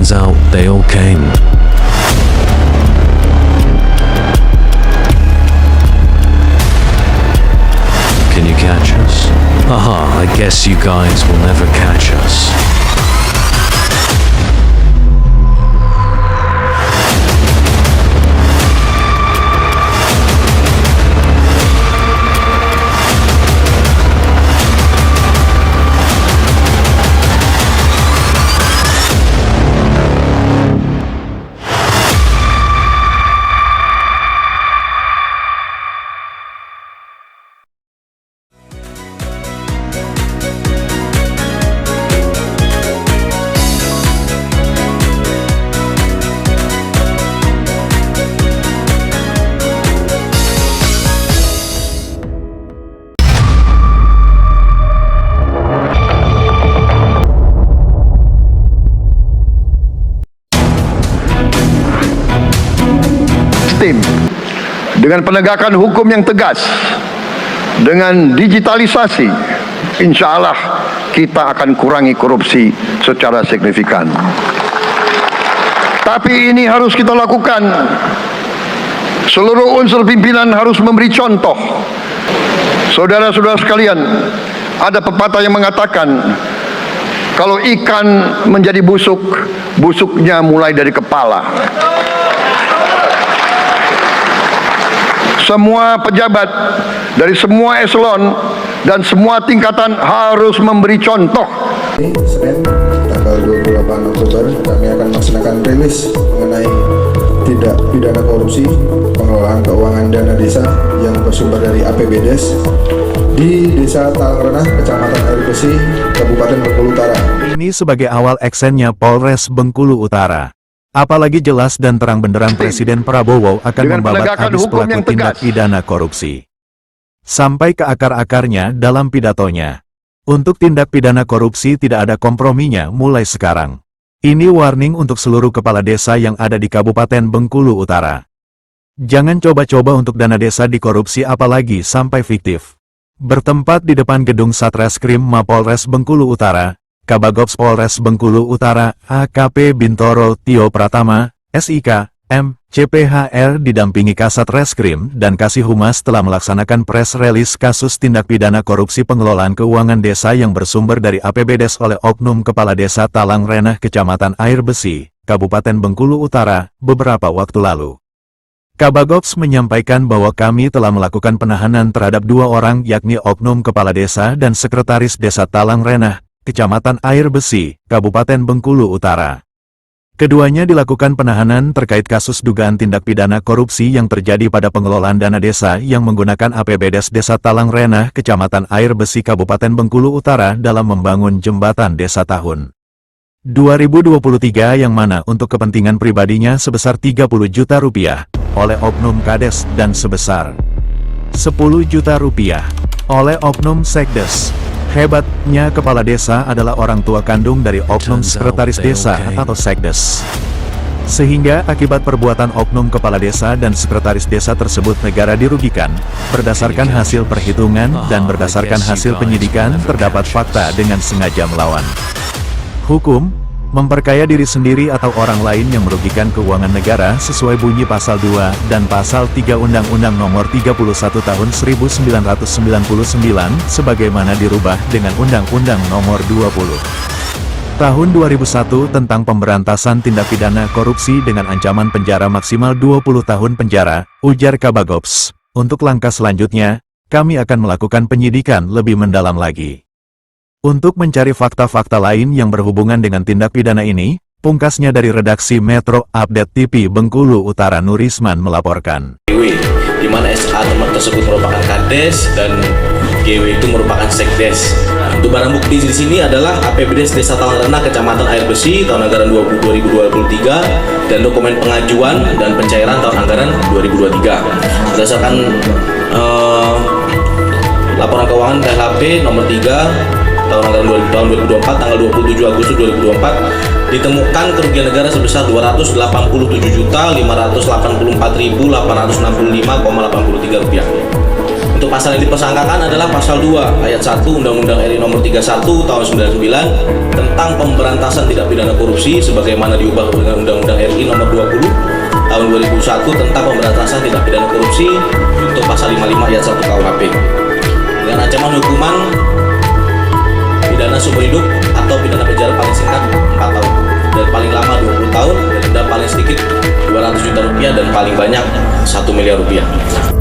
turns out they all came. Can you catch us? Haha, I guess you guys will never catch us. Dengan penegakan hukum yang tegas, dengan digitalisasi, insya Allah kita akan kurangi korupsi secara signifikan. Tapi ini harus kita lakukan. Seluruh unsur pimpinan harus memberi contoh. Saudara-saudara sekalian, ada pepatah yang mengatakan, kalau ikan menjadi busuk, busuknya mulai dari kepala. Semua pejabat dari semua eselon dan semua tingkatan harus memberi contoh. Senin tanggal 28 Oktober kami akan melaksanakan rilis mengenai tindak pidana korupsi pengelolaan keuangan dana desa yang bersumber dari APBDes di Desa Talang Renah, Kecamatan Air Besi, Kabupaten Bengkulu Utara. Ini sebagai awal aksennya Polres Bengkulu Utara. Apalagi jelas dan terang benderang Presiden Prabowo akan membabat habis pelaku tindak pidana korupsi. Sampai ke akar-akarnya dalam pidatonya. Untuk tindak pidana korupsi tidak ada komprominya mulai sekarang. Ini warning untuk seluruh kepala desa yang ada di Kabupaten Bengkulu Utara. Jangan coba-coba untuk dana desa dikorupsi apalagi sampai fiktif. Bertempat di depan gedung Satreskrim Mapolres Bengkulu Utara, Kabagops Polres Bengkulu Utara, AKP Bintoro Tio Pratama, SIK, M, CPHR didampingi Kasat Reskrim dan Kasih Humas telah melaksanakan press release kasus tindak pidana korupsi pengelolaan keuangan desa yang bersumber dari APBDes oleh Oknum Kepala Desa Talang Renah Kecamatan Air Besi, Kabupaten Bengkulu Utara, beberapa waktu lalu. Kabagops menyampaikan bahwa kami telah melakukan penahanan terhadap 2 orang yakni Oknum Kepala Desa dan Sekretaris Desa Talang Renah, Kecamatan Air Besi, Kabupaten Bengkulu Utara. Keduanya dilakukan penahanan terkait kasus dugaan tindak pidana korupsi yang terjadi pada pengelolaan dana desa yang menggunakan APBDes Desa Talang Renah, Kecamatan Air Besi, Kabupaten Bengkulu Utara dalam membangun jembatan desa tahun 2023 yang mana untuk kepentingan pribadinya sebesar 30 juta rupiah oleh Oknum Kades dan sebesar 10 juta rupiah oleh Oknum Sekdes. Hebatnya kepala desa adalah orang tua kandung dari oknum sekretaris desa atau sekdes. Sehingga akibat perbuatan oknum kepala desa dan sekretaris desa tersebut negara dirugikan. Berdasarkan hasil perhitungan dan berdasarkan hasil penyidikan terdapat fakta dengan sengaja melawan hukum, memperkaya diri sendiri atau orang lain yang merugikan keuangan negara sesuai bunyi pasal 2 dan pasal 3 Undang-Undang Nomor 31 Tahun 1999 sebagaimana dirubah dengan Undang-Undang Nomor 20 Tahun 2001 tentang pemberantasan tindak pidana korupsi dengan ancaman penjara maksimal 20 tahun penjara, ujar Kabagops. Untuk langkah selanjutnya, kami akan melakukan penyidikan lebih mendalam lagi. Untuk mencari fakta-fakta lain yang berhubungan dengan tindak pidana ini, pungkasnya dari redaksi Metro Update TV Bengkulu Utara Nurisman melaporkan. GW, di mana SA tersebut merupakan Kades dan GW itu merupakan Sekdes. Untuk barang bukti di sini adalah APBDes Desa Talang Renah Kecamatan Air Besi tahun anggaran 2023 dan dokumen pengajuan dan pencairan tahun anggaran 2023. Berdasarkan laporan keuangan KLHP nomor 3 tahun anggaran 2024 tanggal 27 Agustus 2024 ditemukan kerugian negara sebesar 287.584.865,83 rupiah. Untuk pasal yang dipersangkakan adalah pasal 2 ayat 1 Undang-Undang RI nomor 31 tahun 99 tentang pemberantasan tindak pidana korupsi sebagaimana diubah dengan Undang-Undang RI nomor 20 tahun 2001 tentang pemberantasan tindak pidana korupsi untuk pasal 55 ayat 1 KUHP dengan ancaman hukuman pidana seumur hidup atau pidana penjara paling singkat 4 tahun dan paling lama 20 tahun dan denda paling sedikit 200 juta rupiah dan paling banyak 1 miliar rupiah.